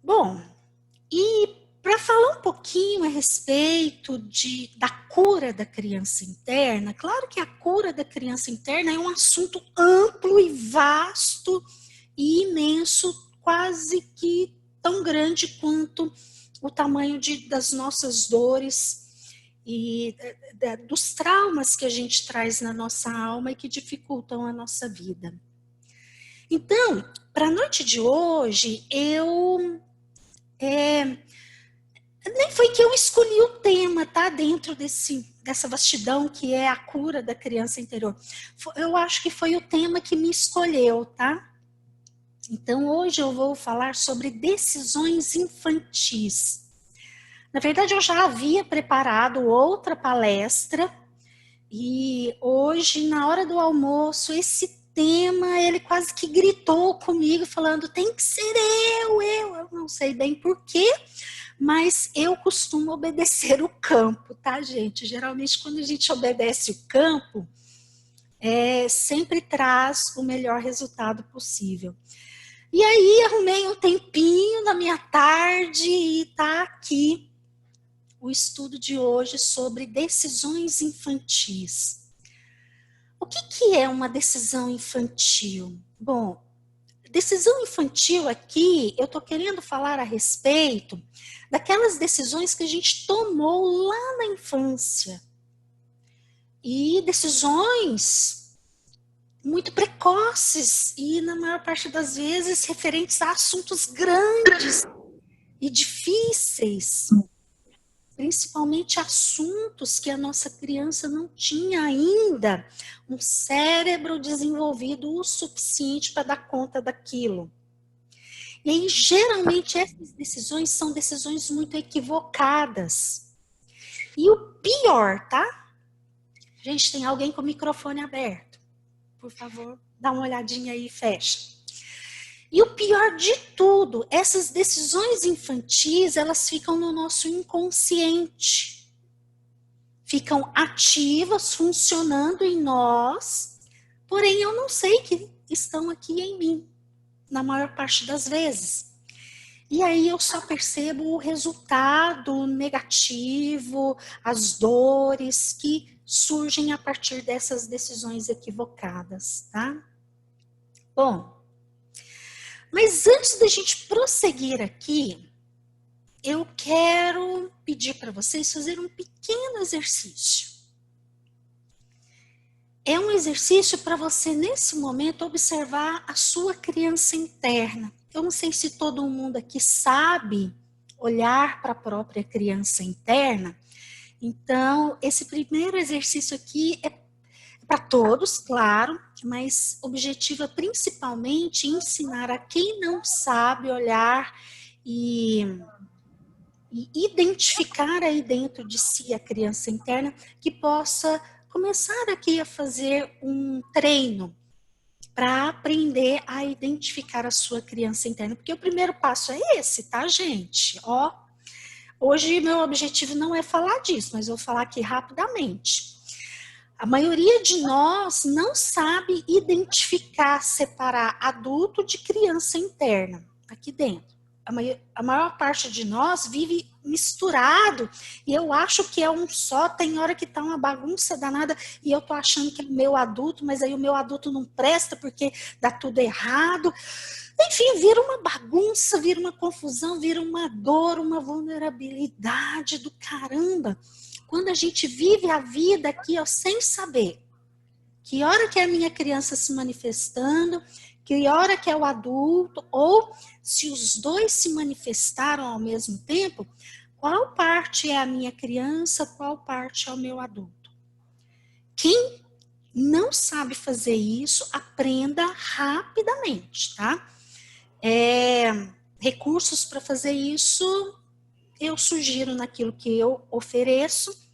Bom, e para falar um pouquinho a respeito da cura da criança interna, claro que a cura da criança interna é um assunto amplo e vasto e imenso, quase que tão grande quanto o tamanho das nossas dores e dos traumas que a gente traz na nossa alma e que dificultam a nossa vida. Então, para a noite de hoje, nem foi que eu escolhi o tema, tá? Dentro dessa vastidão que é a cura da criança interior. Eu acho que foi o tema que me escolheu, tá? Então, hoje eu vou falar sobre decisões infantis. Na verdade, eu já havia preparado outra palestra e hoje, na hora do almoço, esse tema, ele quase que gritou comigo, falando, tem que ser eu não sei bem por quê, mas eu costumo obedecer o campo, tá, gente? Geralmente, quando a gente obedece o campo, sempre traz o melhor resultado possível. E aí, arrumei um tempinho na minha tarde e tá aqui o estudo de hoje sobre decisões infantis. O que é uma decisão infantil? Bom, decisão infantil aqui, eu estou querendo falar a respeito daquelas decisões que a gente tomou lá na infância. E decisões muito precoces e, na maior parte das vezes, referentes a assuntos grandes e difíceis. Principalmente assuntos que a nossa criança não tinha ainda um cérebro desenvolvido o suficiente para dar conta daquilo. E aí, geralmente, essas decisões são decisões muito equivocadas. E o pior, tá? Gente, tem alguém com o microfone aberto. Por favor, dá uma olhadinha aí e fecha. E o pior de tudo, essas decisões infantis, elas ficam no nosso inconsciente. Ficam ativas, funcionando em nós, porém eu não sei que estão aqui em mim, na maior parte das vezes. E aí eu só percebo o resultado negativo, as dores que surgem a partir dessas decisões equivocadas, tá? Bom, mas antes da gente prosseguir aqui, eu quero pedir para vocês fazerem um pequeno exercício. É um exercício para você, nesse momento, observar a sua criança interna. Eu não sei se todo mundo aqui sabe olhar para a própria criança interna. Então, esse primeiro exercício aqui é para todos, claro, mas objetiva principalmente ensinar a quem não sabe olhar e identificar aí dentro de si a criança interna, que possa começar aqui a fazer um treino para aprender a identificar a sua criança interna, porque o primeiro passo é esse, tá, gente? Ó, hoje meu objetivo não é falar disso, mas vou falar aqui rapidamente. A maioria de nós não sabe identificar, separar adulto de criança interna aqui dentro. A maior parte de nós vive misturado e eu acho que é um só, tem hora que tá uma bagunça danada e eu tô achando que é o meu adulto, mas aí o meu adulto não presta porque dá tudo errado. Enfim, vira uma bagunça, vira uma confusão, vira uma dor, uma vulnerabilidade do caramba. Quando a gente vive a vida aqui, ó, sem saber que hora que é a minha criança se manifestando, que hora que é o adulto, ou se os dois se manifestaram ao mesmo tempo, qual parte é a minha criança, qual parte é o meu adulto. Quem não sabe fazer isso, aprenda rapidamente, tá? Recursos para fazer isso, eu sugiro naquilo que eu ofereço.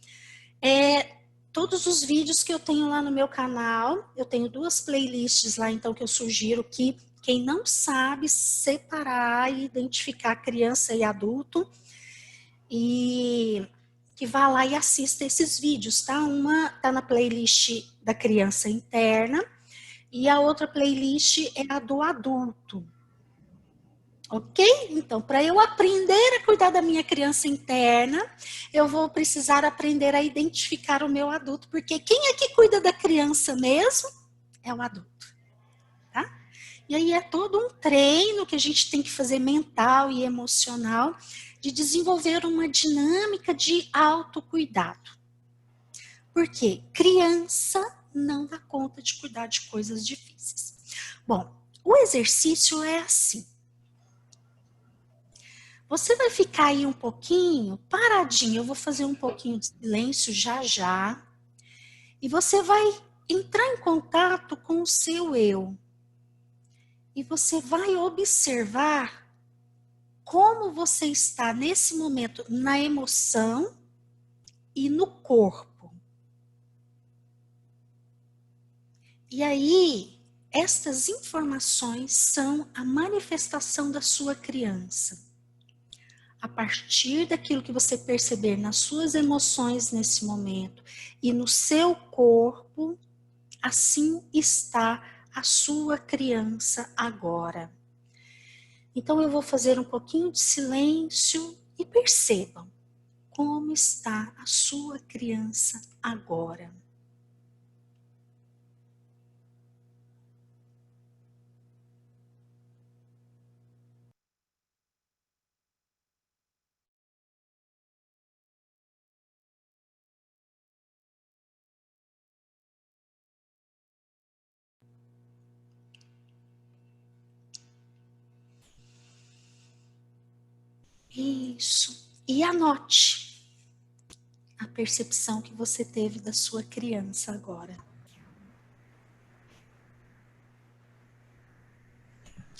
Todos os vídeos que eu tenho lá no meu canal, eu tenho 2 playlists lá, então, que eu sugiro que quem não sabe separar e identificar criança e adulto, e que vá lá e assista esses vídeos, tá? Uma tá na playlist da criança interna, e a outra playlist é a do adulto. Ok? Então, para eu aprender a cuidar da minha criança interna, eu vou precisar aprender a identificar o meu adulto, porque quem é que cuida da criança mesmo? É o adulto, tá? E aí é todo um treino que a gente tem que fazer mental e emocional de desenvolver uma dinâmica de autocuidado. Porque criança não dá conta de cuidar de coisas difíceis. Bom, o exercício é assim. Você vai ficar aí um pouquinho paradinho, eu vou fazer um pouquinho de silêncio já já, e você vai entrar em contato com o seu eu. E você vai observar como você está nesse momento na emoção e no corpo. E aí, estas informações são a manifestação da sua criança. A partir daquilo que você perceber nas suas emoções nesse momento e no seu corpo, assim está a sua criança agora. Então eu vou fazer um pouquinho de silêncio e percebam como está a sua criança agora. Isso. E anote a percepção que você teve da sua criança agora.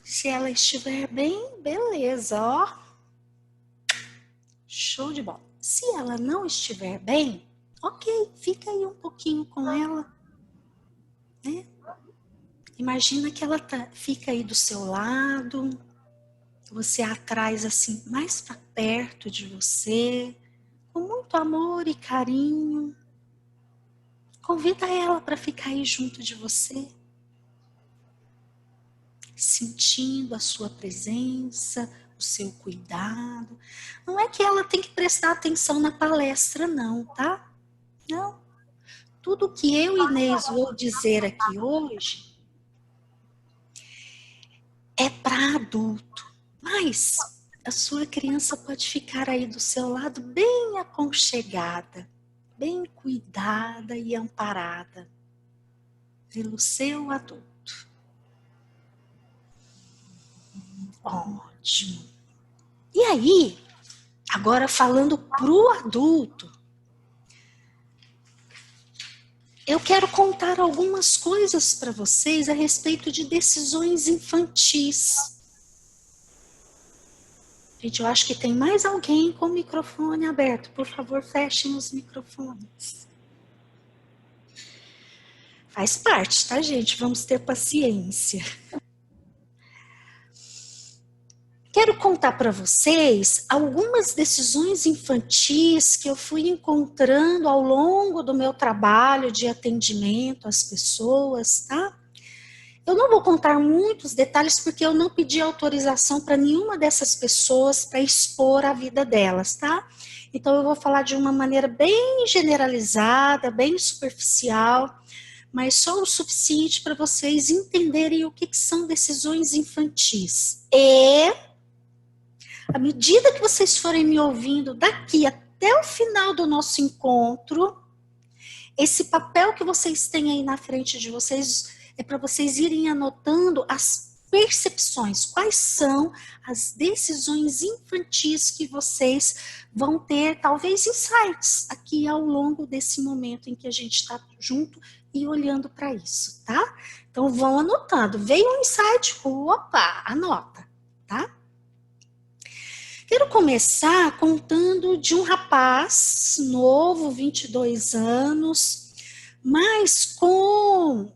Se ela estiver bem, beleza, ó. Show de bola. Se ela não estiver bem, ok, fica aí um pouquinho com ela, né? Imagina que ela fica aí do seu lado, você a traz assim mais para perto de você, com muito amor e carinho. Convida ela para ficar aí junto de você, sentindo a sua presença, o seu cuidado. Não é que ela tem que prestar atenção na palestra, não, tá? Não. Tudo que eu e Inês vou dizer aqui hoje é para adulto, mas a sua criança pode ficar aí do seu lado bem aconchegada, bem cuidada e amparada pelo seu adulto. Ótimo. E aí, agora falando pro adulto, eu quero contar algumas coisas para vocês a respeito de decisões infantis. Gente, eu acho que tem mais alguém com o microfone aberto. Por favor, fechem os microfones. Faz parte, tá, gente? Vamos ter paciência. Quero contar para vocês algumas decisões infantis que eu fui encontrando ao longo do meu trabalho de atendimento às pessoas, tá? Eu não vou contar muitos detalhes porque eu não pedi autorização para nenhuma dessas pessoas para expor a vida delas, tá? Então eu vou falar de uma maneira bem generalizada, bem superficial, mas só o suficiente para vocês entenderem o que são decisões infantis. E, à medida que vocês forem me ouvindo daqui até o final do nosso encontro, esse papel que vocês têm aí na frente de vocês é para vocês irem anotando as percepções, quais são as decisões infantis que vocês vão ter, talvez insights aqui ao longo desse momento em que a gente está junto e olhando para isso, tá? Então vão anotando, veio um insight, opa, anota, tá? Quero começar contando de um rapaz novo, 22 anos, mas com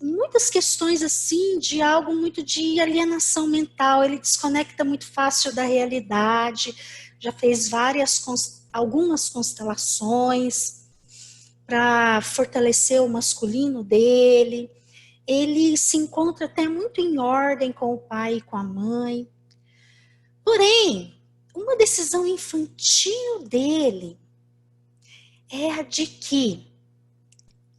muitas questões assim de algo muito de alienação mental. Ele desconecta muito fácil da realidade, já fez algumas constelações para fortalecer o masculino dele. Ele se encontra até muito em ordem com o pai e com a mãe, Porém, uma decisão infantil dele é a de que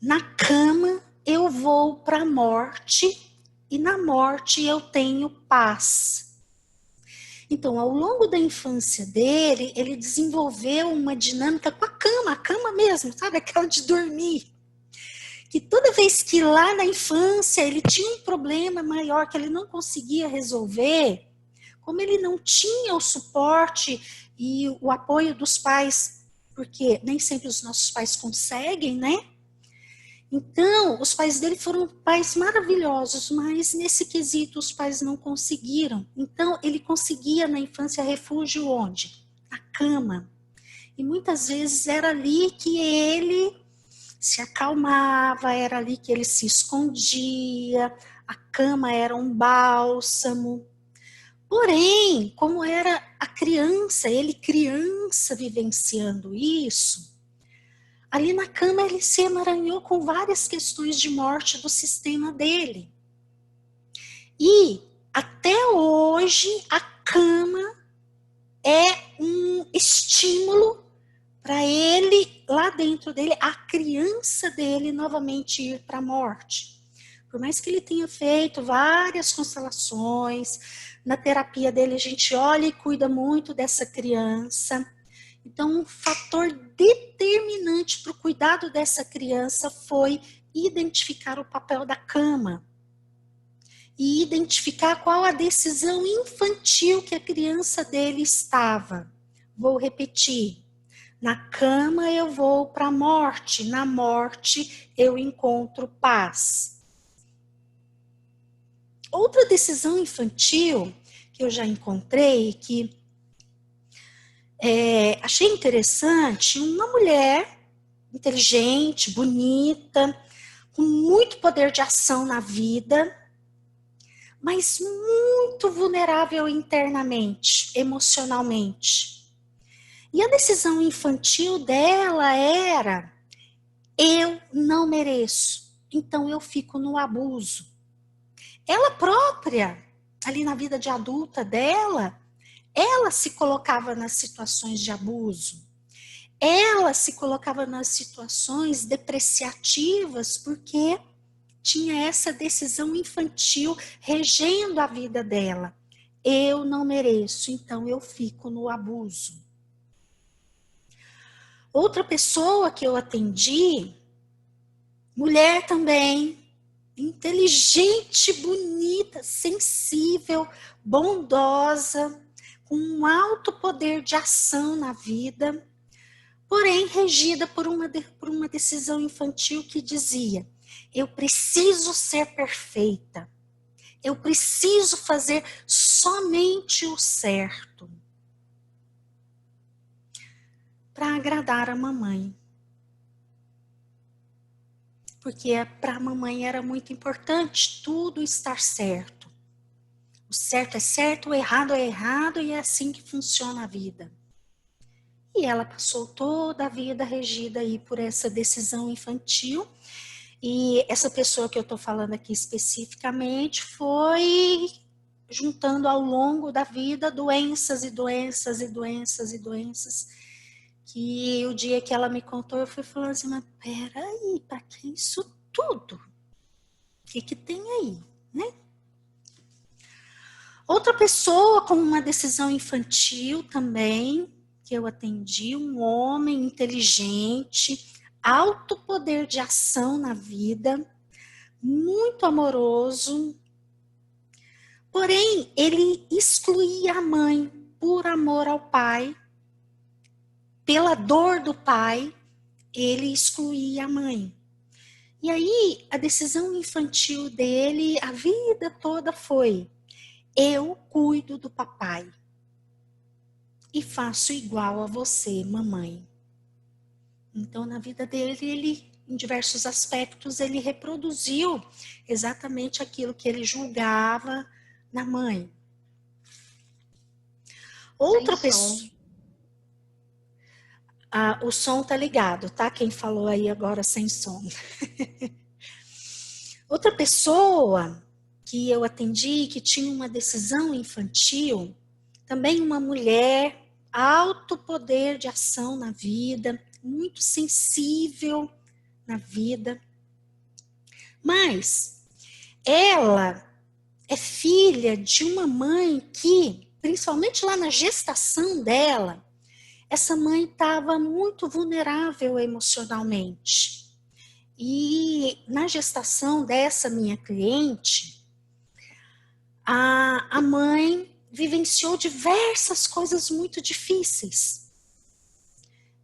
na cama eu vou para a morte e na morte eu tenho paz. Então, ao longo da infância dele, ele desenvolveu uma dinâmica com a cama mesmo, sabe? Aquela de dormir. Que toda vez que lá na infância ele tinha um problema maior que ele não conseguia resolver, como ele não tinha o suporte e o apoio dos pais, porque nem sempre os nossos pais conseguem, né? Então, os pais dele foram pais maravilhosos, mas nesse quesito os pais não conseguiram. Então, ele conseguia na infância refúgio onde? Na cama. E muitas vezes era ali que ele se acalmava, era ali que ele se escondia, a cama era um bálsamo. Porém, como era a criança, ele criança vivenciando isso, ali na cama ele se emaranhou com várias questões de morte do sistema dele. E até hoje a cama é um estímulo para ele, lá dentro dele, a criança dele novamente ir para a morte. Por mais que ele tenha feito várias constelações, na terapia dele a gente olha e cuida muito dessa criança. Então, um fator determinante para o cuidado dessa criança foi identificar o papel da cama e identificar qual a decisão infantil que a criança dele estava. Vou repetir. Na cama eu vou para a morte, na morte eu encontro paz. Outra decisão infantil que eu já encontrei, que achei interessante, uma mulher inteligente, bonita, com muito poder de ação na vida, mas muito vulnerável internamente, emocionalmente. E a decisão infantil dela era: eu não mereço, então eu fico no abuso. Ela própria, ali na vida de adulta dela, ela se colocava nas situações de abuso. Ela se colocava nas situações depreciativas porque tinha essa decisão infantil regendo a vida dela. Eu não mereço, então eu fico no abuso. Outra pessoa que eu atendi, mulher também, inteligente, bonita, sensível, bondosa, com um alto poder de ação na vida, porém regida por uma decisão infantil que dizia: eu preciso ser perfeita, eu preciso fazer somente o certo para agradar a mamãe. Porque para a mamãe era muito importante tudo estar certo. O certo é certo, o errado é errado, e é assim que funciona a vida. E ela passou toda a vida regida aí por essa decisão infantil. E essa pessoa que eu estou falando aqui especificamente foi juntando ao longo da vida doenças e doenças e doenças e doenças. Que o dia que ela me contou, eu fui falando assim: mas peraí, para que isso tudo? O que tem aí, né? Outra pessoa com uma decisão infantil também, que eu atendi, um homem inteligente, alto poder de ação na vida, muito amoroso, porém ele excluía a mãe por amor ao pai, pela dor do pai, ele excluía a mãe. E aí a decisão infantil dele, a vida toda foi: eu cuido do papai e faço igual a você, mamãe. Então, na vida dele, ele, em diversos aspectos, ele reproduziu exatamente aquilo que ele julgava na mãe. Outra pessoa... o som tá ligado, tá? Quem falou aí agora sem som. Outra pessoa que eu atendi, que tinha uma decisão infantil, Também uma mulher, alto poder de ação na vida, muito sensível na vida. Mas ela é filha de uma mãe que, principalmente lá na gestação dela, essa mãe estava muito vulnerável emocionalmente. E na gestação dessa minha cliente, a mãe vivenciou diversas coisas muito difíceis.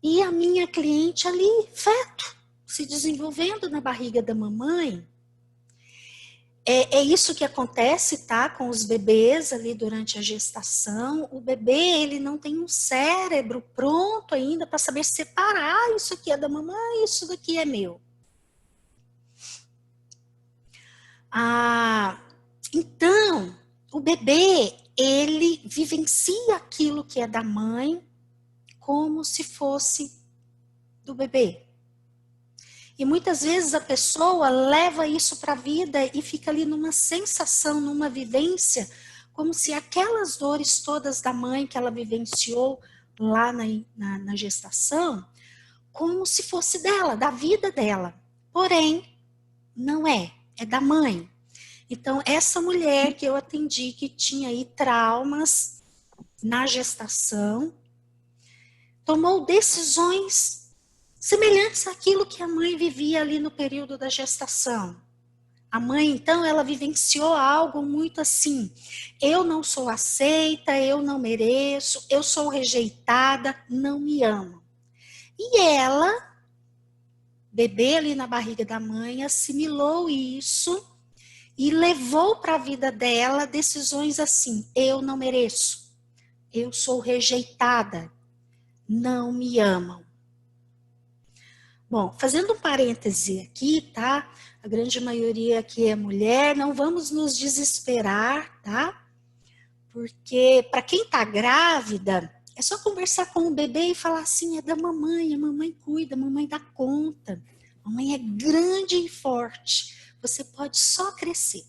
E a minha cliente ali, feto, se desenvolvendo na barriga da mamãe. É isso que acontece, tá, com os bebês ali durante a gestação. O bebê, ele não tem um cérebro pronto ainda para saber separar isso aqui é da mamãe, isso daqui é meu. Então, o bebê, ele vivencia aquilo que é da mãe como se fosse do bebê. E muitas vezes a pessoa leva isso para a vida e fica ali numa sensação, numa vivência, como se aquelas dores todas da mãe que ela vivenciou lá na gestação, como se fosse dela, da vida dela. Porém, não é, é da mãe. Então, essa mulher que eu atendi, que tinha aí traumas na gestação, tomou decisões semelhantes àquilo que a mãe vivia ali no período da gestação. A mãe, então, ela vivenciou algo muito assim: eu não sou aceita, eu não mereço, eu sou rejeitada, não me amam. E ela, bebê ali na barriga da mãe, assimilou isso e levou para a vida dela decisões assim: eu não mereço, eu sou rejeitada, não me amam. Bom, fazendo um parêntese aqui, tá? A grande maioria aqui é mulher, não vamos nos desesperar, tá? Porque para quem tá grávida, é só conversar com o bebê e falar assim: é da mamãe, a mamãe cuida, a mamãe dá conta. A mamãe é grande e forte, você pode só crescer.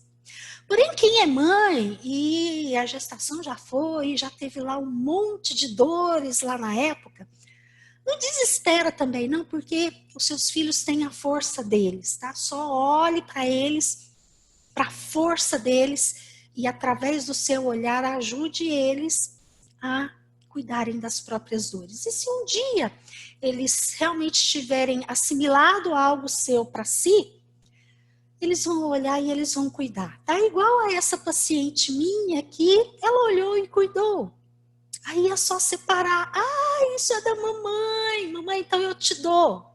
Porém, quem é mãe e a gestação já foi, já teve lá um monte de dores lá na época, não desespera também, não, porque os seus filhos têm a força deles, tá? Só olhe para eles, para a força deles, e através do seu olhar ajude eles a cuidarem das próprias dores. E se um dia eles realmente tiverem assimilado algo seu para si, eles vão olhar e eles vão cuidar. Tá igual a essa paciente minha que ela olhou e cuidou. Aí é só separar. Ah, isso é da mamãe. Mamãe, então eu te dou.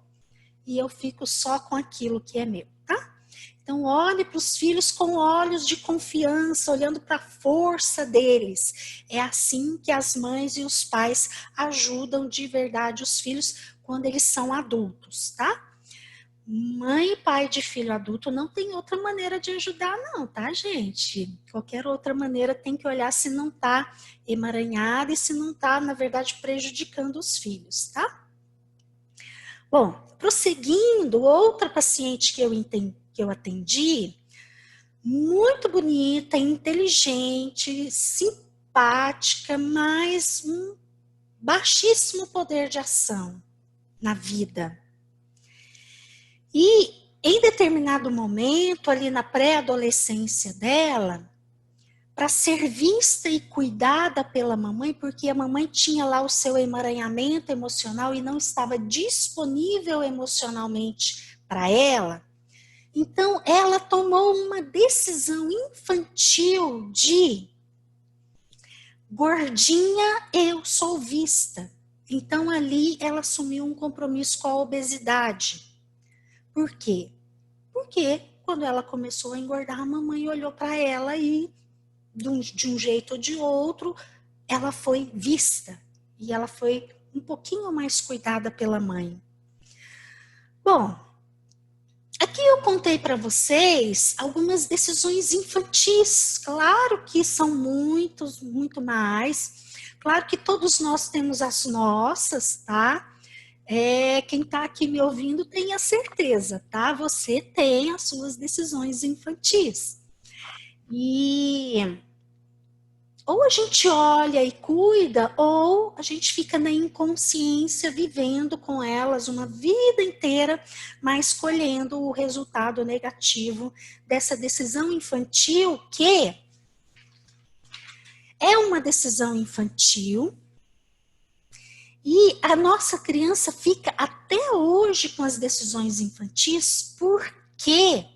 E eu fico só com aquilo que é meu, tá? Então olhe para os filhos com olhos de confiança, olhando para a força deles. É assim que as mães e os pais ajudam de verdade os filhos quando eles são adultos, tá? Mãe e pai de filho adulto não tem outra maneira de ajudar não, tá, gente? Qualquer outra maneira tem que olhar se não tá emaranhada e se não tá, na verdade, prejudicando os filhos, tá? Bom, prosseguindo, outra paciente que eu atendi, muito bonita, inteligente, simpática, mas um baixíssimo poder de ação na vida. E em determinado momento, ali na pré-adolescência dela, para ser vista e cuidada pela mamãe, porque a mamãe tinha lá o seu emaranhamento emocional e não estava disponível emocionalmente para ela, então ela tomou uma decisão infantil de gordinha, eu sou vista. Então ali ela assumiu um compromisso com a obesidade. Por quê? Porque quando ela começou a engordar, a mamãe olhou para ela e, de um jeito ou de outro, ela foi vista. E ela foi um pouquinho mais cuidada pela mãe. Bom, aqui eu contei para vocês algumas decisões infantis. Claro que são muito mais. Claro que todos nós temos as nossas, tá? Quem está aqui me ouvindo tenha certeza, tá? Você tem as suas decisões infantis. E ou a gente olha e cuida, ou a gente fica na inconsciência vivendo com elas uma vida inteira, mas colhendo o resultado negativo dessa decisão infantil, que é uma decisão infantil, e a nossa criança fica até hoje com as decisões infantis porque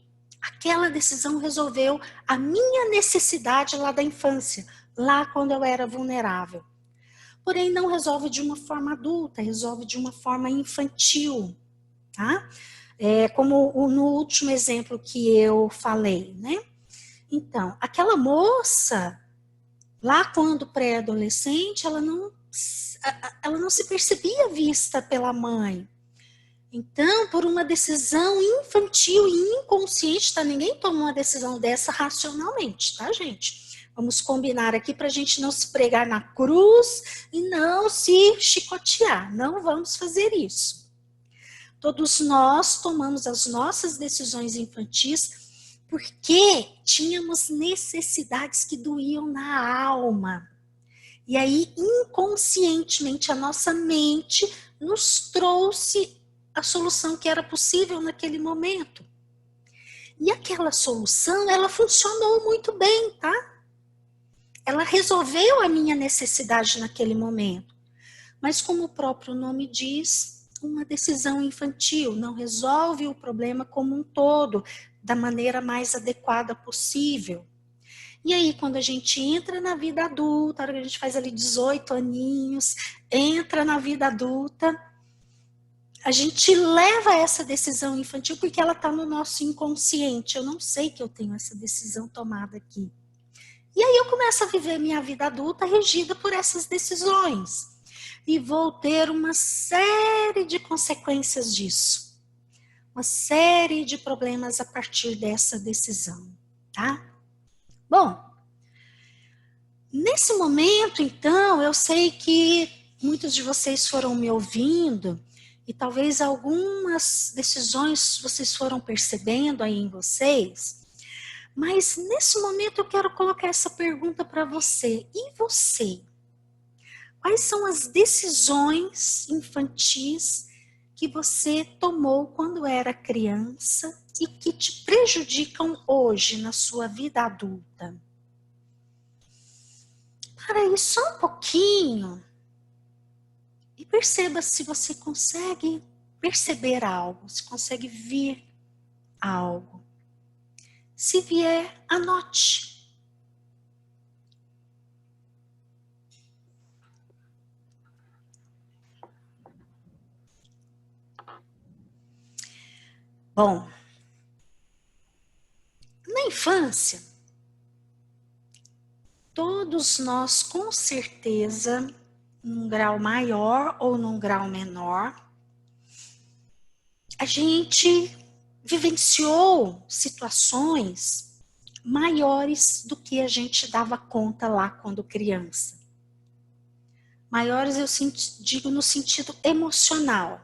aquela decisão resolveu a minha necessidade lá da infância, lá quando eu era vulnerável. Porém, não resolve de uma forma adulta, resolve de uma forma infantil, tá? Como no último exemplo que eu falei, né? Então, aquela moça, lá quando pré-adolescente, ela não se percebia vista pela mãe. Então, por uma decisão infantil e inconsciente, tá? Ninguém toma uma decisão dessa racionalmente, tá, gente? Vamos combinar aqui para a gente não se pregar na cruz e não se chicotear. Não vamos fazer isso. Todos nós tomamos as nossas decisões infantis porque tínhamos necessidades que doíam na alma. E aí, inconscientemente, a nossa mente nos trouxe a solução que era possível naquele momento. E aquela solução, ela funcionou muito bem, tá? Ela resolveu a minha necessidade naquele momento. Mas como o próprio nome diz, uma decisão infantil não resolve o problema como um todo, da maneira mais adequada possível. E aí, quando a gente entra na vida adulta, a gente faz ali 18 aninhos, entra na vida adulta, a gente leva essa decisão infantil porque ela está no nosso inconsciente. Eu não sei que eu tenho essa decisão tomada aqui. E aí eu começo a viver minha vida adulta regida por essas decisões. E vou ter uma série de consequências disso. Uma série de problemas a partir dessa decisão, tá? Bom, nesse momento, então, eu sei que muitos de vocês foram me ouvindo e talvez algumas decisões vocês foram percebendo aí em vocês, mas nesse momento eu quero colocar essa pergunta para você. E você? Quais são as decisões infantis que você tomou quando era criança e que te prejudicam hoje na sua vida adulta? Para aí só um pouquinho e perceba se você consegue perceber algo, se consegue ver algo. Se vier, anote. Bom, na infância, todos nós, com certeza, num grau maior ou num grau menor, a gente vivenciou situações maiores do que a gente dava conta lá quando criança. Maiores eu digo no sentido emocional.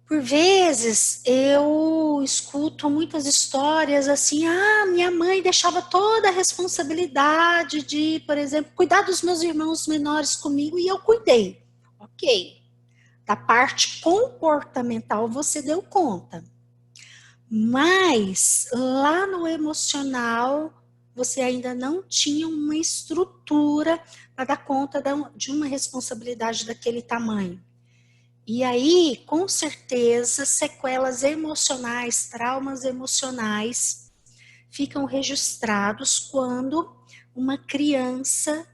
Por vezes eu escuto muitas histórias assim, minha mãe deixava toda a responsabilidade de, por exemplo, cuidar dos meus irmãos menores comigo e eu cuidei. Ok. Da parte comportamental você deu conta. Mas lá no emocional você ainda não tinha uma estrutura para dar conta de uma responsabilidade daquele tamanho. E aí, com certeza, sequelas emocionais, traumas emocionais ficam registrados quando uma criança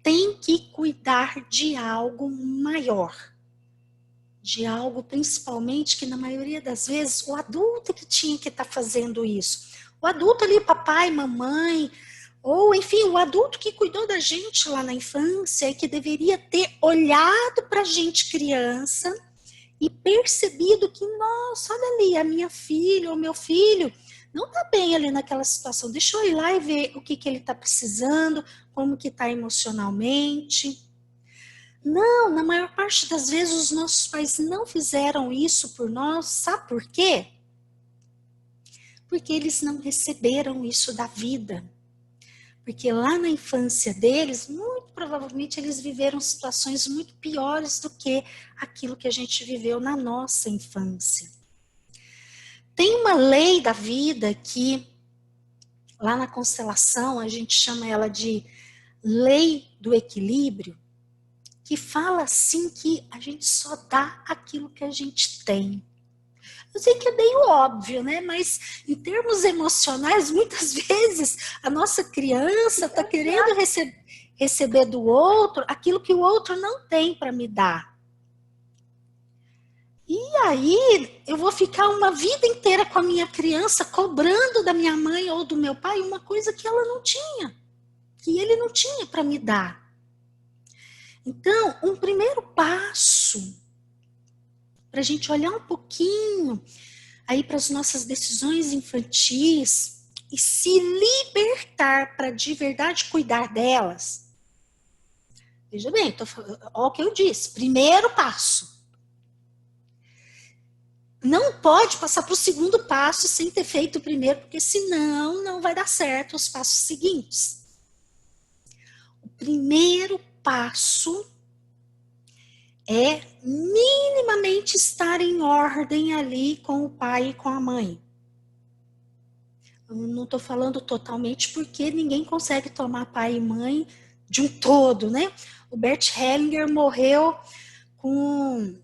tem que cuidar de algo maior. De algo, principalmente, que na maioria das vezes, o adulto que tinha que estar fazendo isso. O adulto ali, papai, mamãe, ou enfim, o adulto que cuidou da gente lá na infância e que deveria ter olhado para a gente criança e percebido que, nossa, olha ali, a minha filha ou meu filho não está bem ali naquela situação. Deixa eu ir lá e ver o que ele está precisando, como que está emocionalmente. Não, na maior parte das vezes os nossos pais não fizeram isso por nós, sabe por quê? Porque eles não receberam isso da vida. Porque lá na infância deles, muito provavelmente eles viveram situações muito piores do que aquilo que a gente viveu na nossa infância. Tem uma lei da vida que, lá na constelação, a gente chama ela de lei do equilíbrio, que fala assim que a gente só dá aquilo que a gente tem. Eu sei que é meio óbvio, né? Mas em termos emocionais, muitas vezes a nossa criança está querendo receber do outro aquilo que o outro não tem para me dar. E aí eu vou ficar uma vida inteira com a minha criança cobrando da minha mãe ou do meu pai uma coisa que ela não tinha, que ele não tinha para me dar. Então, um primeiro passo para a gente olhar um pouquinho aí para as nossas decisões infantis e se libertar para de verdade cuidar delas. Veja bem, olha o que eu disse. Primeiro passo. Não pode passar para o segundo passo sem ter feito o primeiro, porque senão não vai dar certo os passos seguintes. O primeiro passo é minimamente estar em ordem ali com o pai e com a mãe. Eu não estou falando totalmente porque ninguém consegue tomar pai e mãe de um todo, né? O Bert Hellinger morreu com,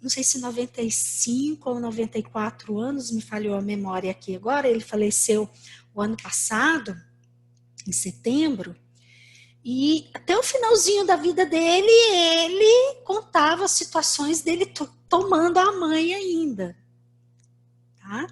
não sei se 95 ou 94 anos, me falhou a memória aqui agora, ele faleceu o ano passado, em setembro, e até o finalzinho da vida dele, ele contava as situações dele tomando a mãe ainda, tá?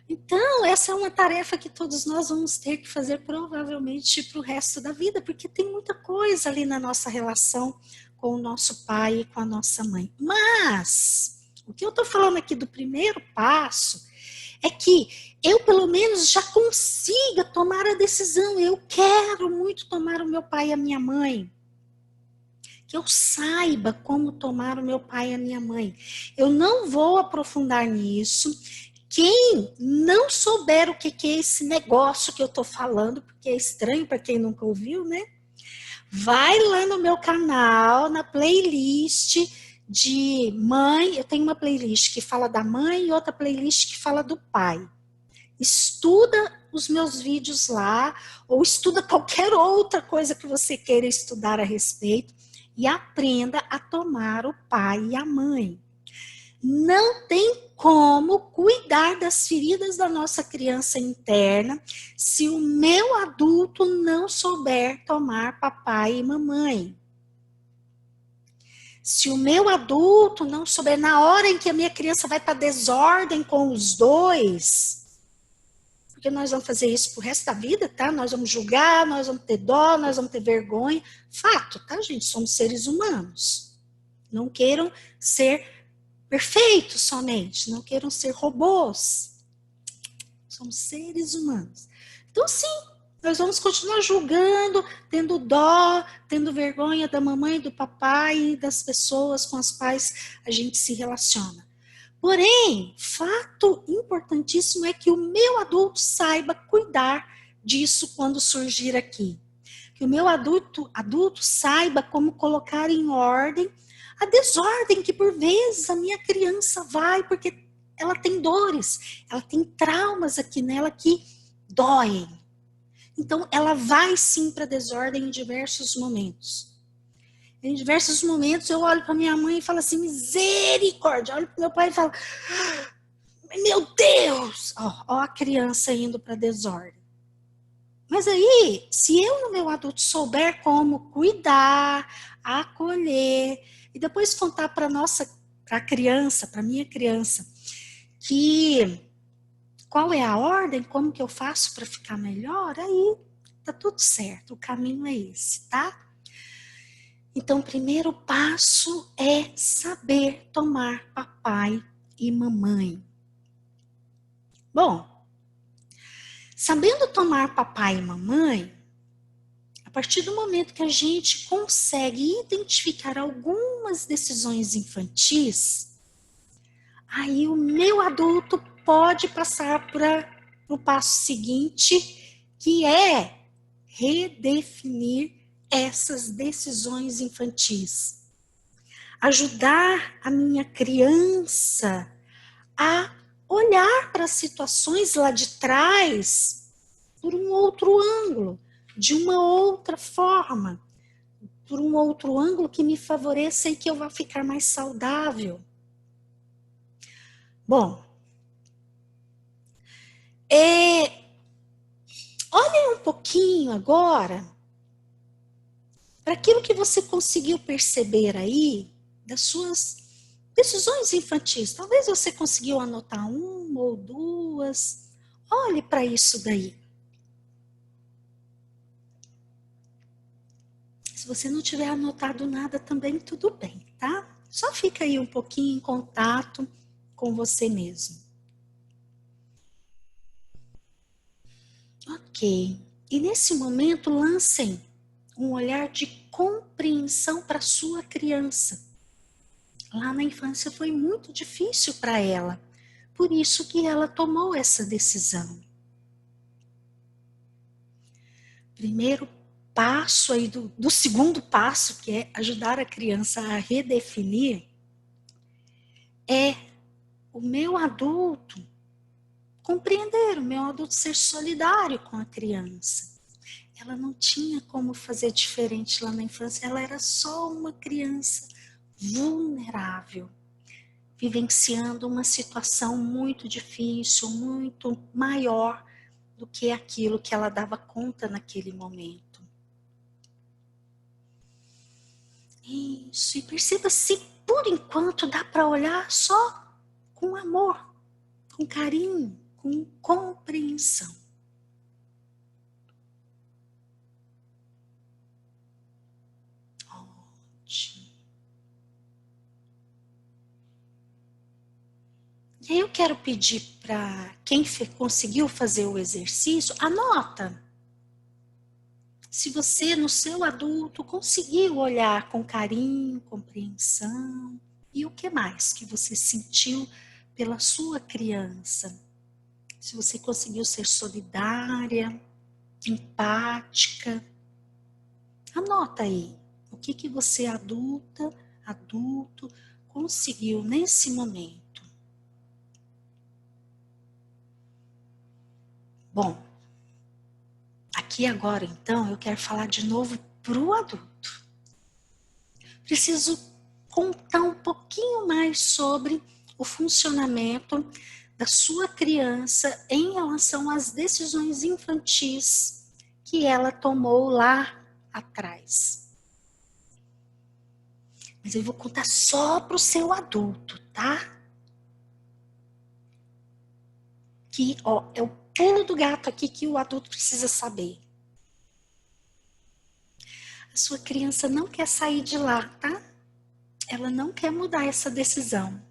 Então, essa é uma tarefa que todos nós vamos ter que fazer provavelmente para o resto da vida, porque tem muita coisa ali na nossa relação com o nosso pai e com a nossa mãe. Mas, o que eu estou falando aqui do primeiro passo é que eu, pelo menos, já consiga tomar a decisão. Eu quero muito tomar o meu pai e a minha mãe. Que eu saiba como tomar o meu pai e a minha mãe. Eu não vou aprofundar nisso. Quem não souber o que é esse negócio que eu tô falando, porque é estranho para quem nunca ouviu, né? Vai lá no meu canal, na playlist de mãe. Eu tenho uma playlist que fala da mãe e outra playlist que fala do pai. Estuda os meus vídeos lá, ou estuda qualquer outra coisa que você queira estudar a respeito e aprenda a tomar o pai e a mãe. Não tem como cuidar das feridas da nossa criança interna se o meu adulto não souber tomar papai e mamãe. Se o meu adulto não souber, na hora em que a minha criança vai para desordem com os dois, porque nós vamos fazer isso pro resto da vida, tá? Nós vamos julgar, nós vamos ter dó, nós vamos ter vergonha. Fato, tá, gente? Somos seres humanos. Não queiram ser perfeitos somente, não queiram ser robôs. Somos seres humanos. Então, sim, nós vamos continuar julgando, tendo dó, tendo vergonha da mamãe, do papai e das pessoas com as quais a gente se relaciona. Porém, fato importantíssimo é que o meu adulto saiba cuidar disso quando surgir aqui. Que o meu adulto saiba como colocar em ordem a desordem que por vezes a minha criança vai, porque ela tem dores, ela tem traumas aqui nela que doem. Então, ela vai sim para a desordem em diversos momentos. Em diversos momentos eu olho para minha mãe e falo assim, misericórdia. Olho para meu pai e falo, meu Deus! Ó a criança indo para a desordem. Mas aí, se eu no meu adulto souber como cuidar, acolher, e depois contar para a criança, para minha criança, que qual é a ordem, como que eu faço para ficar melhor, aí tá tudo certo, o caminho é esse, tá? Então, o primeiro passo é saber tomar papai e mamãe. Bom, sabendo tomar papai e mamãe, a partir do momento que a gente consegue identificar algumas decisões infantis, aí o meu adulto pode passar para o passo seguinte, que é redefinir essas decisões infantis. Ajudar a minha criança a olhar para as situações lá de trás por um outro ângulo, de uma outra forma, por um outro ângulo que me favoreça e que eu vá ficar mais saudável. Bom, olhem um pouquinho agora para aquilo que você conseguiu perceber aí das suas decisões infantis. Talvez você conseguiu anotar uma ou duas. Olhe para isso daí. Se você não tiver anotado nada também, tudo bem, tá? Só fica aí um pouquinho em contato com você mesmo. Ok. E nesse momento, lancem um olhar de compreensão para sua criança. Lá na infância foi muito difícil para ela, por isso que ela tomou essa decisão. Primeiro passo aí do segundo passo, que é ajudar a criança a redefinir, é o meu adulto compreender, o meu adulto ser solidário com a criança. Ela não tinha como fazer diferente lá na infância, ela era só uma criança vulnerável, vivenciando uma situação muito difícil, muito maior do que aquilo que ela dava conta naquele momento. Isso, e perceba se por enquanto dá para olhar só com amor, com carinho, com compreensão. E aí eu quero pedir para quem conseguiu fazer o exercício, anota. Se você, no seu adulto, conseguiu olhar com carinho, compreensão, e o que mais que você sentiu pela sua criança? Se você conseguiu ser solidária, empática, anota aí. O que você, adulto, conseguiu nesse momento? Bom, aqui agora, então, eu quero falar de novo para o adulto. Preciso contar um pouquinho mais sobre o funcionamento da sua criança em relação às decisões infantis que ela tomou lá atrás. Mas eu vou contar só para o seu adulto, tá? Que, ó, é o pulo do gato aqui que o adulto precisa saber. A sua criança não quer sair de lá, tá? Ela não quer mudar essa decisão.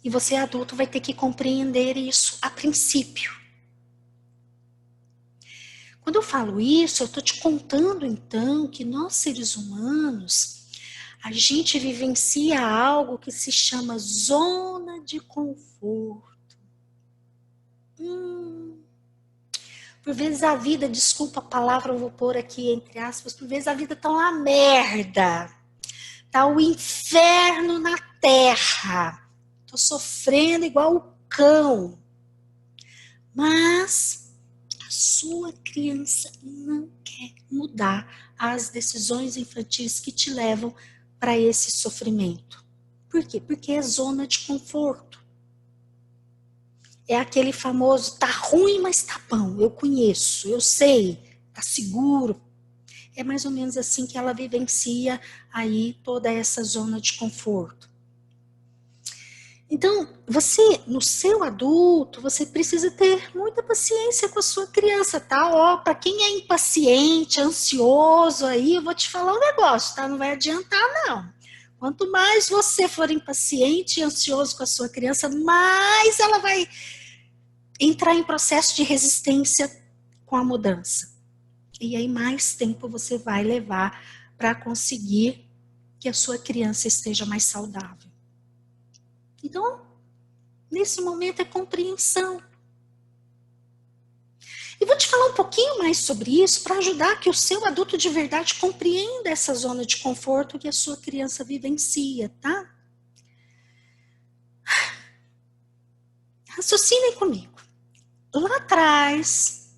E você, adulto, vai ter que compreender isso a princípio. Quando eu falo isso, eu estou te contando, então, que nós, seres humanos, a gente vivencia algo que se chama zona de conforto. Por vezes a vida, desculpa a palavra, eu vou pôr aqui entre aspas, por vezes a vida tá uma merda. Tá o inferno na terra. Tô sofrendo igual o cão. Mas a sua criança não quer mudar as decisões infantis que te levam para esse sofrimento. Por quê? Porque é zona de conforto. É aquele famoso, tá ruim, mas tá bom, eu conheço, eu sei, tá seguro. É mais ou menos assim que ela vivencia aí toda essa zona de conforto. Então, você, no seu adulto, você precisa ter muita paciência com a sua criança, tá? Ó, para quem é impaciente, ansioso aí, eu vou te falar um negócio, tá? Não vai adiantar, não. Quanto mais você for impaciente e ansioso com a sua criança, mais ela vai entrar em processo de resistência com a mudança. E aí mais tempo você vai levar para conseguir que a sua criança esteja mais saudável. Então, nesse momento é compreensão. E vou te falar um pouquinho mais sobre isso para ajudar que o seu adulto de verdade compreenda essa zona de conforto que a sua criança vivencia, tá? Raciocinem comigo. Lá atrás,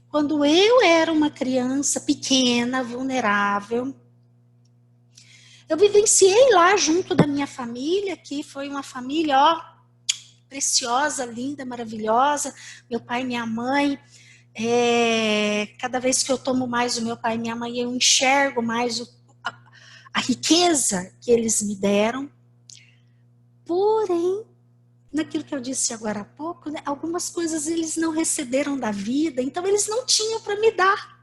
quando eu era uma criança pequena, vulnerável, eu vivenciei lá junto da minha família, que foi uma família, ó, preciosa, linda, maravilhosa. Meu pai e minha mãe, cada vez que eu tomo mais o meu pai e minha mãe, eu enxergo mais a riqueza que eles me deram. Porém, naquilo que eu disse agora há pouco, né, algumas coisas eles não receberam da vida, então eles não tinham para me dar.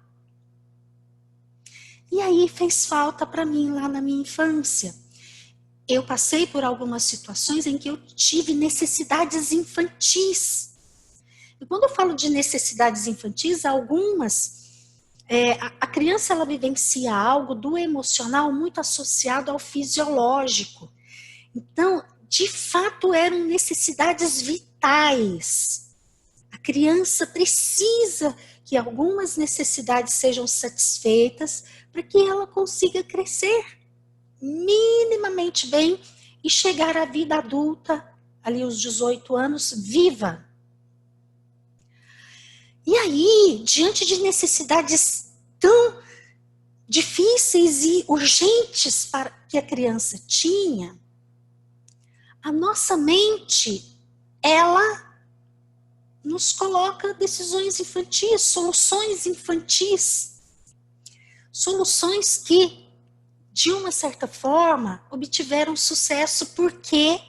E aí fez falta para mim lá na minha infância. Eu passei por algumas situações em que eu tive necessidades infantis. E quando eu falo de necessidades infantis, algumas, a criança ela vivencia algo do emocional muito associado ao fisiológico. Então, de fato, eram necessidades vitais. A criança precisa que algumas necessidades sejam satisfeitas para que ela consiga crescer minimamente bem e chegar à vida adulta, ali aos 18 anos, viva. E aí, diante de necessidades tão difíceis e urgentes para que a criança tinha, a nossa mente, ela nos coloca decisões infantis, soluções infantis, soluções que, de uma certa forma, obtiveram sucesso porque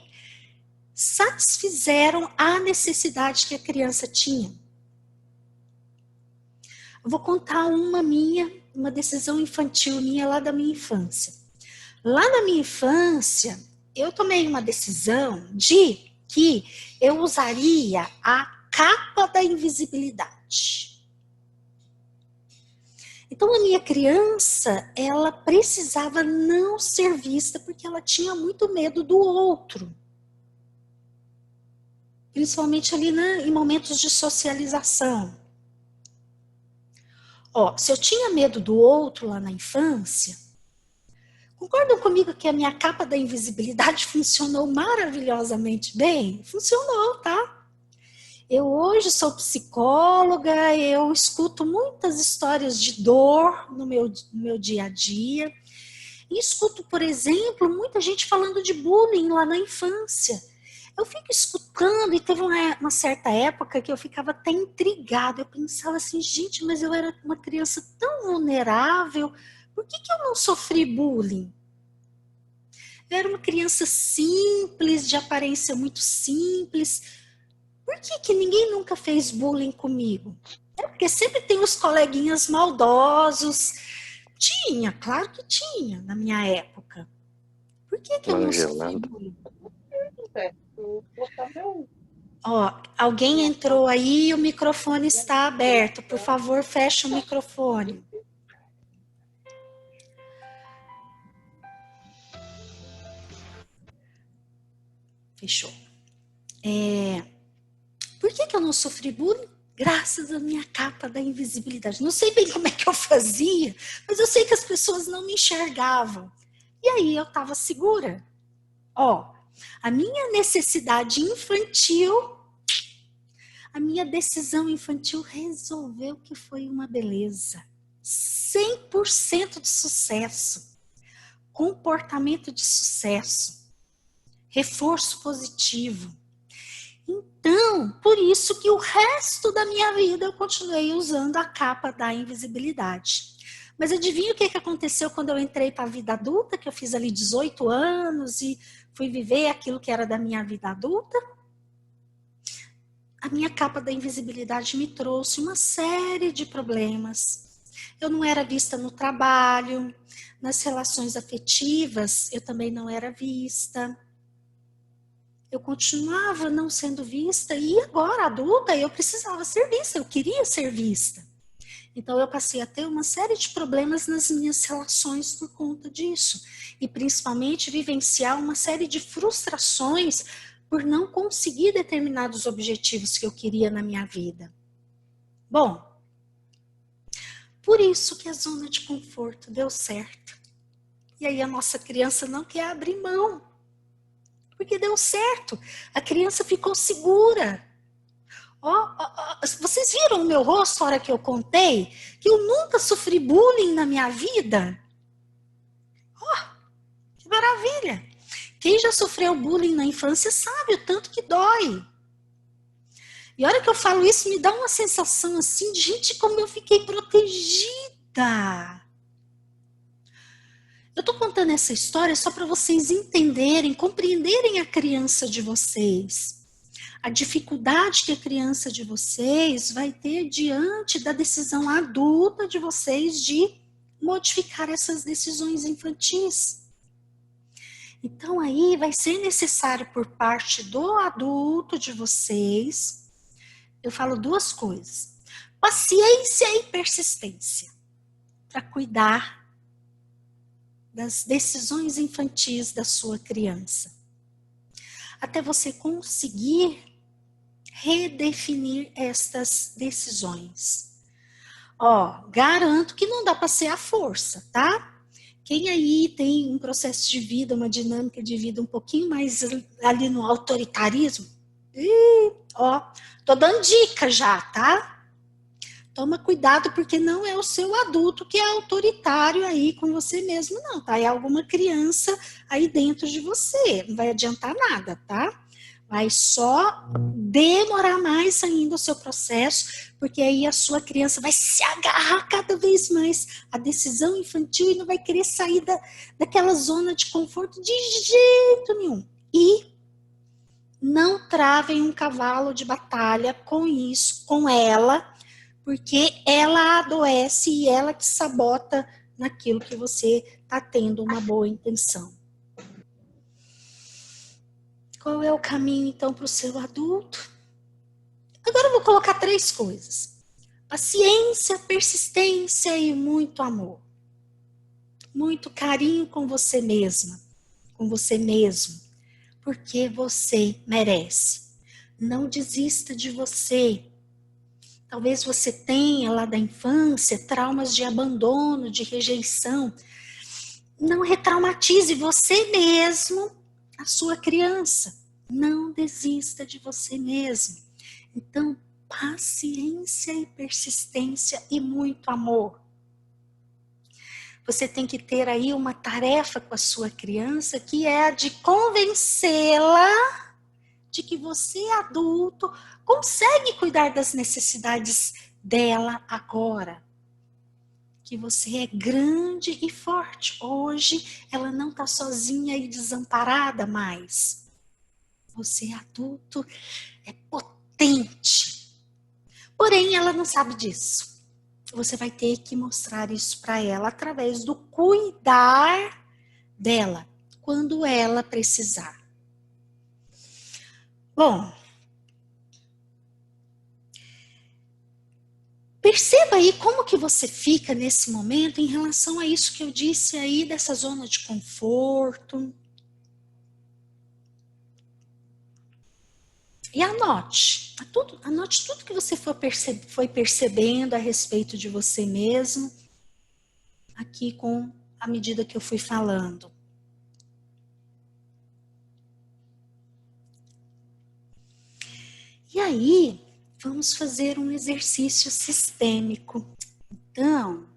satisfizeram a necessidade que a criança tinha. Eu vou contar uma decisão infantil minha lá da minha infância. Lá na minha infância, eu tomei uma decisão de que eu usaria a capa da invisibilidade. Então, a minha criança, ela precisava não ser vista porque ela tinha muito medo do outro. Principalmente ali em momentos de socialização. Ó, se eu tinha medo do outro lá na infância, concordam comigo que a minha capa da invisibilidade funcionou maravilhosamente bem? Funcionou, tá? Eu hoje sou psicóloga, eu escuto muitas histórias de dor no meu dia a dia. E escuto, por exemplo, muita gente falando de bullying lá na infância. Eu fico escutando e teve uma certa época que eu ficava até intrigada. Eu pensava assim, gente, mas eu era uma criança tão vulnerável, por que eu não sofri bullying? Eu era uma criança simples, de aparência muito simples. Por que ninguém nunca fez bullying comigo? Porque sempre tem os coleguinhas maldosos. Tinha, claro que tinha na minha época. Por que eu não sofri bullying? Ó, alguém entrou aí e o microfone está aberto. Por favor, feche o microfone. Fechou. Por que eu não sofri bullying? Graças à minha capa da invisibilidade. Não sei bem como é que eu fazia, mas eu sei que as pessoas não me enxergavam. E aí eu estava segura. Ó, a minha necessidade infantil, a minha decisão infantil resolveu que foi uma beleza. 100% de sucesso. Comportamento de sucesso. Reforço positivo. Então, por isso que o resto da minha vida eu continuei usando a capa da invisibilidade. Mas adivinha o que aconteceu quando eu entrei para a vida adulta, que eu fiz ali 18 anos e fui viver aquilo que era da minha vida adulta? A minha capa da invisibilidade me trouxe uma série de problemas. Eu não era vista no trabalho, nas relações afetivas eu também não era vista. Eu continuava não sendo vista e agora, adulta, eu precisava ser vista, eu queria ser vista. Então eu passei a ter uma série de problemas nas minhas relações por conta disso. E principalmente vivenciar uma série de frustrações por não conseguir determinados objetivos que eu queria na minha vida. Bom, por isso que a zona de conforto deu certo. E aí a nossa criança não quer abrir mão, porque deu certo. A criança ficou segura. Vocês viram o meu rosto na hora que eu contei que eu nunca sofri bullying na minha vida? Que maravilha! Quem já sofreu bullying na infância sabe o tanto que dói. E a hora que eu falo isso, me dá uma sensação assim de gente, como eu fiquei protegida. Eu tô contando essa história só para vocês entenderem, compreenderem a criança de vocês. A dificuldade que a criança de vocês vai ter diante da decisão adulta de vocês de modificar essas decisões infantis. Então aí vai ser necessário por parte do adulto de vocês, eu falo duas coisas: paciência e persistência para cuidar das decisões infantis da sua criança. Até você conseguir redefinir estas decisões. Garanto que não dá para ser à força, tá? Quem aí tem um processo de vida, uma dinâmica de vida um pouquinho mais ali no autoritarismo, tô dando dica já, tá? Toma cuidado, porque não é o seu adulto que é autoritário aí com você mesmo, não, tá? É alguma criança aí dentro de você, não vai adiantar nada, tá? Vai só demorar mais ainda o seu processo, porque aí a sua criança vai se agarrar cada vez mais à decisão infantil e não vai querer sair daquela zona de conforto de jeito nenhum. E não travem um cavalo de batalha com isso, com ela, porque ela adoece e ela te sabota naquilo que você está tendo uma boa intenção. Qual é o caminho, então, para o seu adulto? Agora eu vou colocar 3 coisas: paciência, persistência e muito amor. Muito carinho com você mesma, com você mesmo, porque você merece. Não desista de você. Talvez você tenha lá da infância traumas de abandono, de rejeição. Não retraumatize você mesmo, a sua criança. Não desista de você mesmo. Então, paciência e persistência e muito amor. Você tem que ter aí uma tarefa com a sua criança, que é a de convencê-la de que você, adulto, consegue cuidar das necessidades dela agora. Que você é grande e forte. Hoje ela não está sozinha e desamparada mais. Você, adulto, é potente. Porém, ela não sabe disso. Você vai ter que mostrar isso para ela através do cuidar dela, quando ela precisar. Bom, perceba aí como que você fica nesse momento em relação a isso que eu disse aí, dessa zona de conforto. E anote tudo que você foi percebendo a respeito de você mesmo, aqui com a medida que eu fui falando. E aí, vamos fazer um exercício sistêmico. Então,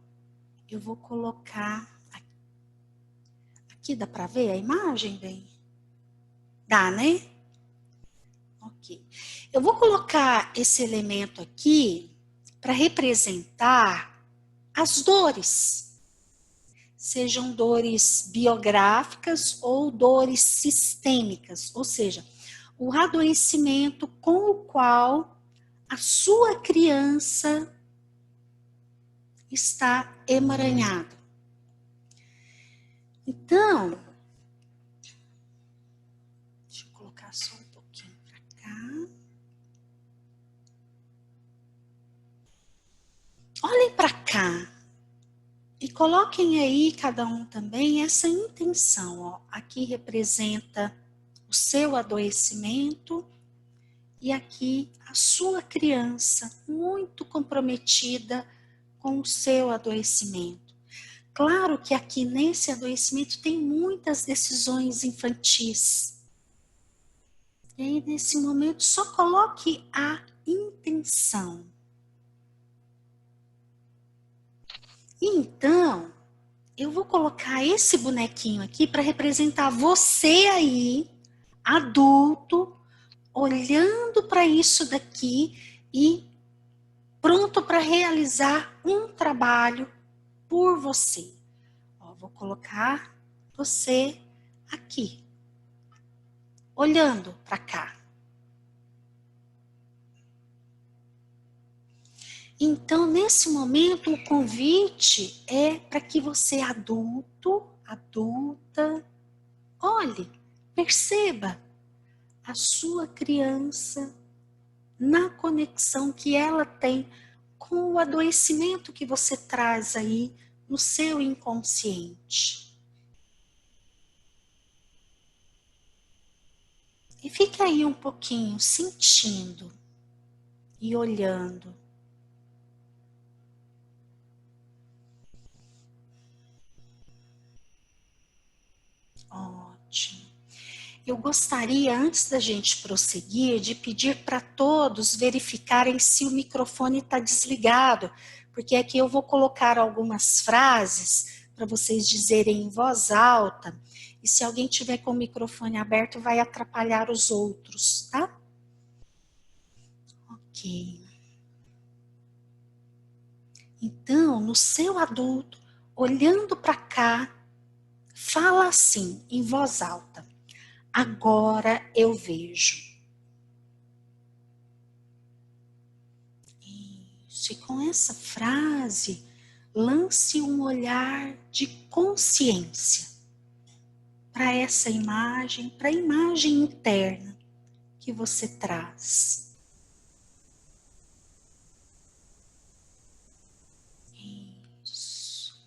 eu vou colocar aqui, dá para ver a imagem, bem? Dá, né? Ok. Eu vou colocar esse elemento aqui para representar as dores. Sejam dores biográficas ou dores sistêmicas, ou seja, o adoecimento com o qual a sua criança está emaranhada. Então, deixa eu colocar só um pouquinho para cá. Olhem para cá e coloquem aí, cada um também, essa intenção. Aqui representa o seu adoecimento e aqui a sua criança muito comprometida com o seu adoecimento. Claro que aqui nesse adoecimento tem muitas decisões infantis. E aí nesse momento só coloque a intenção. Então, eu vou colocar esse bonequinho aqui para representar você aí, adulto, olhando para isso daqui e pronto para realizar um trabalho por você. Ó, vou colocar você aqui, olhando para cá. Então, nesse momento, o convite é para que você, adulto, adulta, olhe, perceba a sua criança na conexão que ela tem com o adoecimento que você traz aí no seu inconsciente. E fique aí um pouquinho sentindo e olhando. Ótimo. Eu gostaria, antes da gente prosseguir, de pedir para todos verificarem se o microfone está desligado, porque aqui eu vou colocar algumas frases para vocês dizerem em voz alta, e se alguém tiver com o microfone aberto, vai atrapalhar os outros, tá? Ok. Então, no seu adulto, olhando para cá, fala assim, em voz alta. Agora eu vejo. Isso, e com essa frase, lance um olhar de consciência para essa imagem, para a imagem interna que você traz. Isso.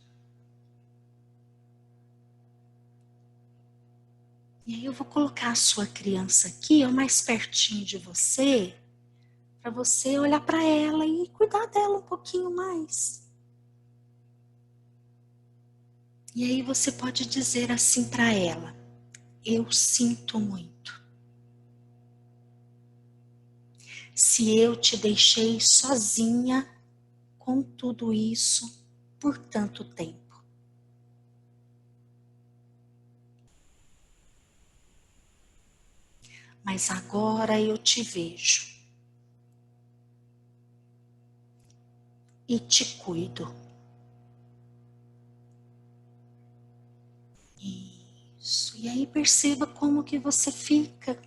E aí eu vou colocar a sua criança aqui, ó, mais pertinho de você, para você olhar para ela e cuidar dela um pouquinho mais. E aí você pode dizer assim para ela: eu sinto muito. Se eu te deixei sozinha com tudo isso por tanto tempo. Mas agora eu te vejo e te cuido. Isso. E aí perceba como que você fica.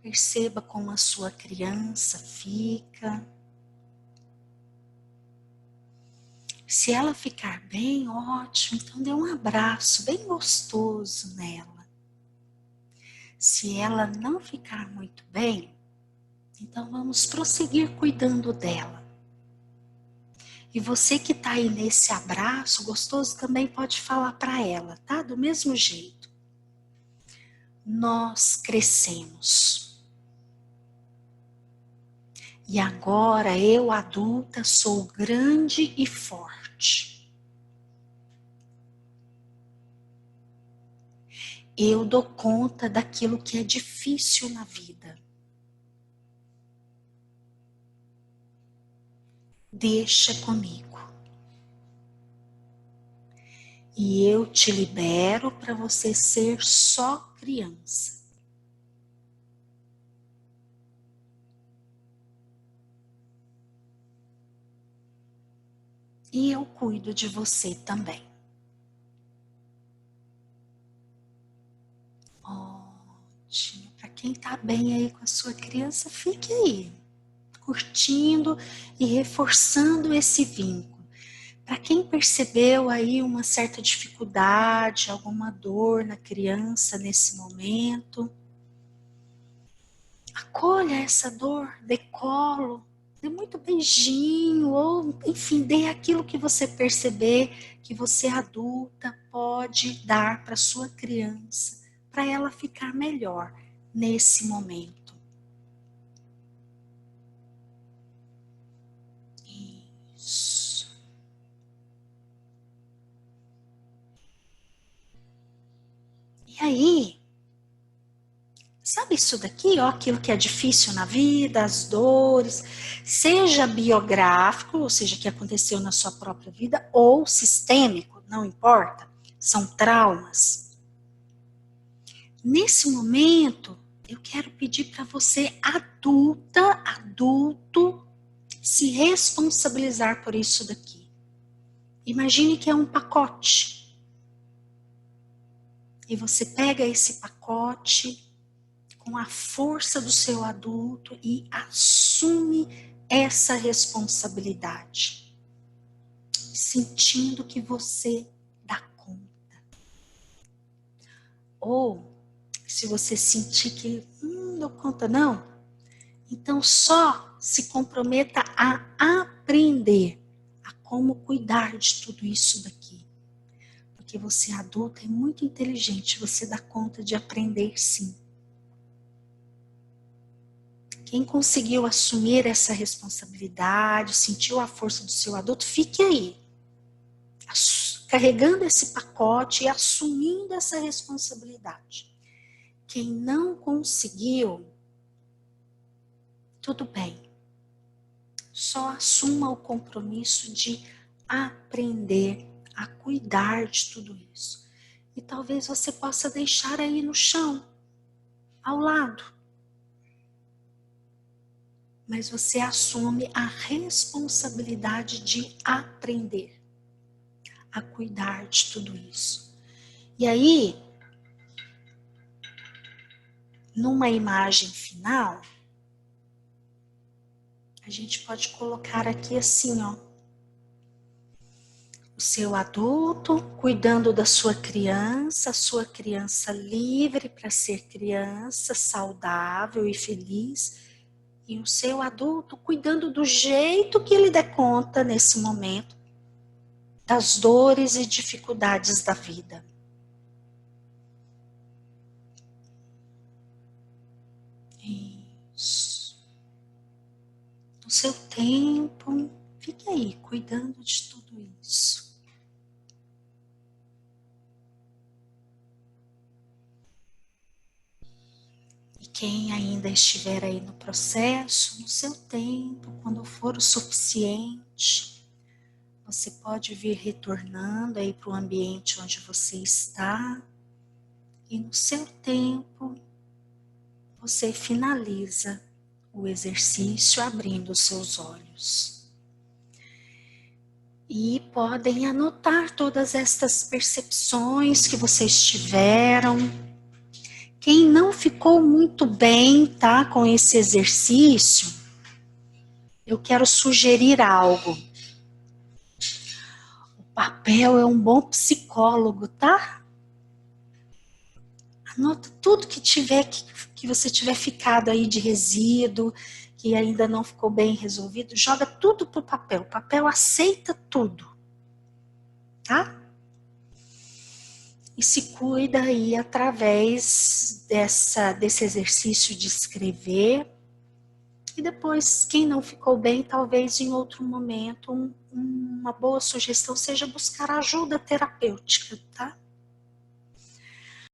Perceba como a sua criança fica. Se ela ficar bem, ótimo, então dê um abraço bem gostoso nela. Se ela não ficar muito bem, então vamos prosseguir cuidando dela. E você que está aí nesse abraço gostoso também pode falar para ela, tá? Do mesmo jeito. Nós crescemos. E agora eu, adulta, sou grande e forte. Eu dou conta daquilo que é difícil na vida. Deixa comigo. E eu te libero para você ser só criança. E eu cuido de você também. Ótimo. Para quem está bem aí com a sua criança, fique aí, curtindo e reforçando esse vínculo. Para quem percebeu aí uma certa dificuldade, alguma dor na criança nesse momento, acolha essa dor, dê colo, dê muito beijinho, ou enfim, dê aquilo que você perceber que você adulta pode dar para sua criança, para ela ficar melhor nesse momento. Isso. E aí, sabe isso daqui, ó, aquilo que é difícil na vida, as dores, seja biográfico, ou seja, que aconteceu na sua própria vida, ou sistêmico, não importa, são traumas. Nesse momento, eu quero pedir para você, adulto, se responsabilizar por isso daqui. Imagine que é um pacote. E você pega esse pacote com a força do seu adulto e assume essa responsabilidade, sentindo que você dá conta. Ou, se você sentir que não dou conta não, então só se comprometa a aprender a como cuidar de tudo isso daqui. Porque você adulto é muito inteligente, você dá conta de aprender sim. Quem conseguiu assumir essa responsabilidade, sentiu a força do seu adulto, fique aí, carregando esse pacote e assumindo essa responsabilidade. Quem não conseguiu, tudo bem. Só assuma o compromisso de aprender a cuidar de tudo isso. E talvez você possa deixar aí no chão, ao lado. Mas você assume a responsabilidade de aprender a cuidar de tudo isso. E aí, numa imagem final, a gente pode colocar aqui assim, ó. O seu adulto cuidando da sua criança, a sua criança livre para ser criança, saudável e feliz. E o seu adulto cuidando do jeito que ele der conta nesse momento das dores e dificuldades da vida. Isso. No seu tempo, fique aí cuidando de tudo isso. E quem ainda estiver aí no processo, no seu tempo, quando for o suficiente, você pode vir retornando aí para o ambiente onde você está e no seu tempo você finaliza o exercício abrindo os seus olhos. E podem anotar todas estas percepções que vocês tiveram. Quem não ficou muito bem, tá, com esse exercício, eu quero sugerir algo. O papel é um bom psicólogo, tá? Anota tudo que você tiver ficado aí de resíduo, que ainda não ficou bem resolvido, joga tudo pro papel. O papel aceita tudo, tá? E se cuida aí através desse exercício de escrever. E depois, quem não ficou bem, talvez em outro momento, uma boa sugestão seja buscar ajuda terapêutica, tá?